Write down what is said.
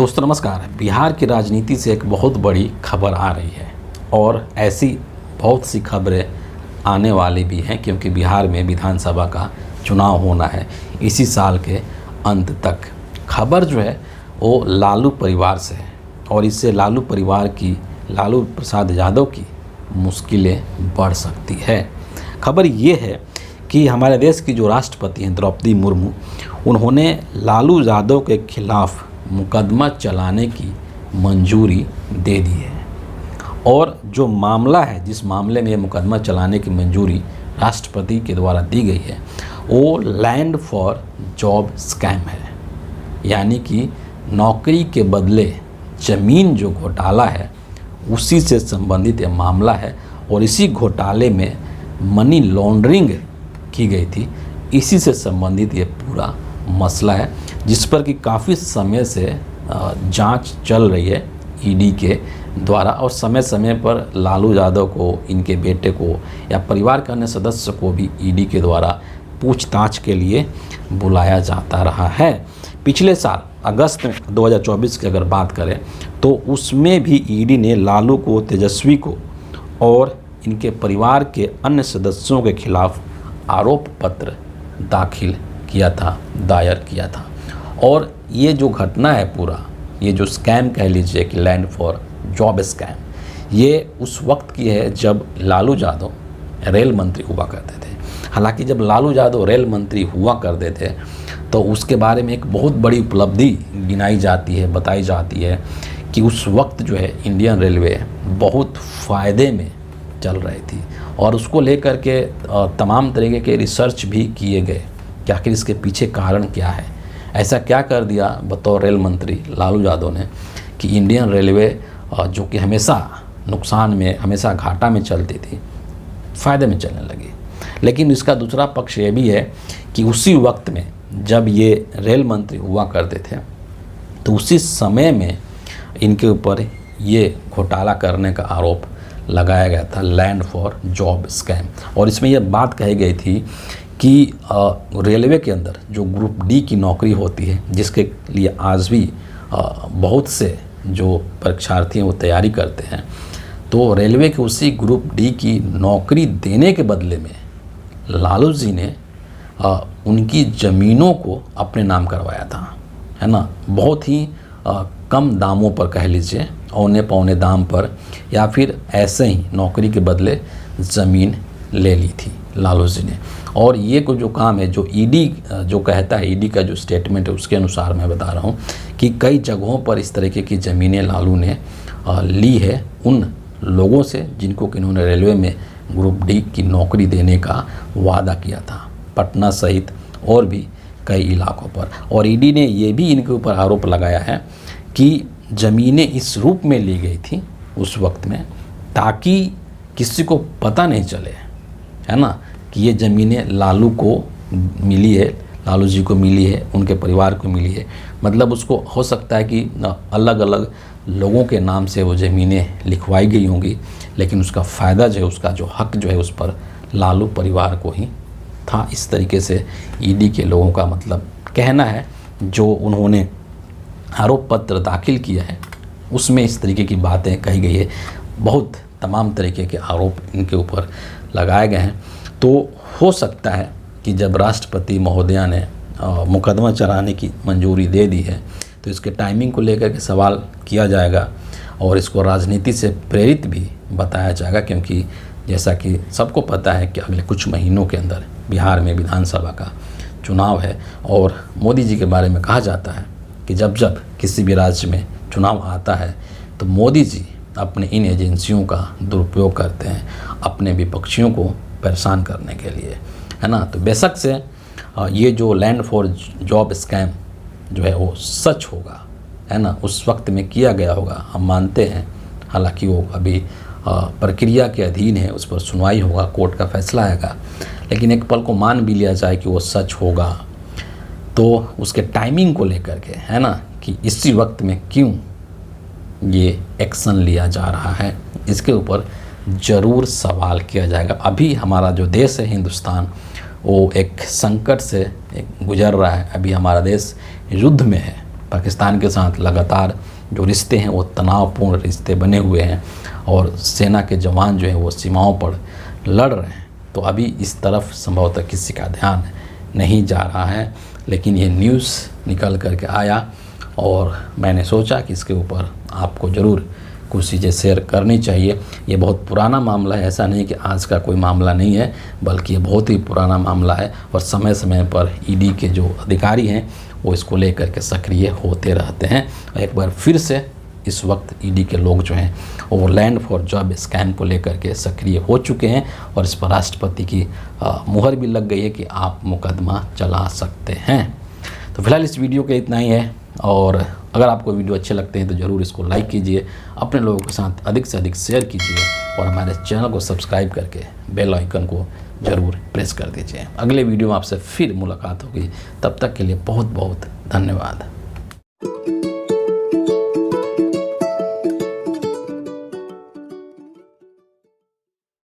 दोस्तों नमस्कार। बिहार की राजनीति से एक बहुत बड़ी खबर आ रही है और ऐसी बहुत सी खबरें आने वाली भी हैं, क्योंकि बिहार में विधानसभा का चुनाव होना है इसी साल के अंत तक। खबर जो है वो लालू परिवार से है और इससे लालू परिवार की, लालू प्रसाद यादव की मुश्किलें बढ़ सकती है। खबर ये है कि हमारे देश की जो राष्ट्रपति हैं द्रौपदी मुर्मू, उन्होंने लालू यादव के खिलाफ़ मुकदमा चलाने की मंजूरी दे दी है। और जो मामला है, जिस मामले में मुकदमा चलाने की मंजूरी राष्ट्रपति के द्वारा दी गई है, वो लैंड फॉर जॉब स्कैम है। यानी कि नौकरी के बदले ज़मीन जो घोटाला है उसी से संबंधित ये मामला है। और इसी घोटाले में मनी लॉन्ड्रिंग की गई थी, इसी से संबंधित ये पूरा मसला है, जिस पर कि काफ़ी समय से जांच चल रही है ईडी के द्वारा। और समय समय पर लालू यादव को, इनके बेटे को या परिवार के अन्य सदस्य को भी ईडी के द्वारा पूछताछ के लिए बुलाया जाता रहा है। पिछले साल अगस्त में 2024 की अगर बात करें तो उसमें भी ईडी ने लालू को, तेजस्वी को और इनके परिवार के अन्य सदस्यों के खिलाफ आरोप पत्र दाखिल किया था, दायर किया था। और ये जो घटना है पूरा, ये जो स्कैम कह लीजिए कि लैंड फॉर जॉब स्कैम, ये उस वक्त की है जब लालू यादव रेल मंत्री हुआ करते थे। हालांकि जब लालू यादव रेल मंत्री हुआ करते थे तो उसके बारे में एक बहुत बड़ी उपलब्धि गिनाई जाती है, बताई जाती है कि उस वक्त जो है इंडियन रेलवे बहुत फ़ायदे में चल रही थी। और उसको लेकर के तमाम तरीके के रिसर्च भी किए गए कि आखिर इसके पीछे कारण क्या है। ऐसा क्या कर दिया बतौर रेल मंत्री लालू यादव ने कि इंडियन रेलवे जो कि हमेशा नुकसान में, हमेशा घाटा में चलती थी, फ़ायदे में चलने लगी। लेकिन इसका दूसरा पक्ष ये भी है कि उसी वक्त में जब ये रेल मंत्री हुआ करते थे तो उसी समय में इनके ऊपर ये घोटाला करने का आरोप लगाया गया था, लैंड फॉर जॉब स्कैम। और इसमें यह बात कही गई थी कि रेलवे के अंदर जो ग्रुप डी की नौकरी होती है, जिसके लिए आज भी बहुत से जो परीक्षार्थी हैं वो तैयारी करते हैं, तो रेलवे के उसी ग्रुप डी की नौकरी देने के बदले में लालू जी ने उनकी ज़मीनों को अपने नाम करवाया था, है ना। बहुत ही कम दामों पर कह लीजिए, औने पौने दाम पर, या फिर ऐसे ही नौकरी के बदले ज़मीन ले ली थी लालू जी ने। और ये को जो काम है, जो ईडी जो कहता है, ईडी का जो स्टेटमेंट है उसके अनुसार मैं बता रहा हूँ कि कई जगहों पर इस तरीके की ज़मीनें लालू ने ली है उन लोगों से जिनको कि इन्होंने रेलवे में ग्रुप डी की नौकरी देने का वादा किया था, पटना सहित और भी कई इलाकों पर। और ईडी ने ये भी इनके ऊपर आरोप लगाया है कि ज़मीनें इस रूप में ली गई थी उस वक्त में ताकि किसी को पता नहीं चले, है ना, कि ये ज़मीनें लालू को मिली है, लालू जी को मिली है, उनके परिवार को मिली है। मतलब उसको हो सकता है कि अलग अलग लोगों के नाम से वो ज़मीनें लिखवाई गई होंगी, लेकिन उसका फ़ायदा जो है, उसका जो हक जो है उस पर लालू परिवार को ही था। इस तरीके से ईडी के लोगों का मतलब कहना है। जो उन्होंने आरोप पत्र दाखिल किया है उसमें इस तरीके की बातें कही गई है, बहुत तमाम तरीके के आरोप इनके ऊपर लगाए गए हैं। तो हो सकता है कि जब राष्ट्रपति महोदया ने मुकदमा चलाने की मंजूरी दे दी है तो इसके टाइमिंग को लेकर के सवाल किया जाएगा और इसको राजनीति से प्रेरित भी बताया जाएगा, क्योंकि जैसा कि सबको पता है कि अगले कुछ महीनों के अंदर बिहार में विधानसभा का चुनाव है। और मोदी जी के बारे में कहा जाता है कि जब जब किसी भी राज्य में चुनाव आता है तो मोदी जी अपने इन एजेंसियों का दुरुपयोग करते हैं अपने विपक्षियों को परेशान करने के लिए, है ना। तो बेशक से ये जो लैंड फॉर जॉब स्कैम जो है वो सच होगा, है ना, उस वक्त में किया गया होगा, हम मानते हैं। हालांकि वो अभी प्रक्रिया के अधीन है, उस पर सुनवाई होगा, कोर्ट का फैसला आएगा, लेकिन एक पल को मान भी लिया जाए कि वो सच होगा तो उसके टाइमिंग को लेकर के, है ना, कि इसी वक्त में क्यों ये एक्शन लिया जा रहा है, इसके ऊपर ज़रूर सवाल किया जाएगा। अभी हमारा जो देश है हिंदुस्तान, वो एक संकट से गुजर रहा है। अभी हमारा देश युद्ध में है, पाकिस्तान के साथ लगातार जो रिश्ते हैं वो तनावपूर्ण रिश्ते बने हुए हैं और सेना के जवान जो हैं वो सीमाओं पर लड़ रहे हैं। तो अभी इस तरफ संभवतः किसी का ध्यान नहीं जा रहा है, लेकिन ये न्यूज़ निकल करके आया और मैंने सोचा कि इसके ऊपर आपको ज़रूर कुछ चीज़ें शेयर करनी चाहिए। ये बहुत पुराना मामला है, ऐसा नहीं कि आज का कोई मामला नहीं है, बल्कि ये बहुत ही पुराना मामला है और समय समय पर ईडी के जो अधिकारी हैं वो इसको लेकर के सक्रिय होते रहते हैं। एक बार फिर से इस वक्त ईडी के लोग जो हैं वो लैंड फॉर जॉब स्कैम को लेकर के सक्रिय हो चुके हैं और इस पर राष्ट्रपति की मुहर भी लग गई है कि आप मुकदमा चला सकते हैं। तो फिलहाल इस वीडियो के इतना ही है, और अगर आपको वीडियो अच्छे लगते हैं तो ज़रूर इसको लाइक कीजिए, अपने लोगों के साथ अधिक से अधिक शेयर कीजिए और हमारे चैनल को सब्सक्राइब करके बेल आइकन को ज़रूर प्रेस कर दीजिए। अगले वीडियो में आपसे फिर मुलाकात होगी, तब तक के लिए बहुत बहुत धन्यवाद।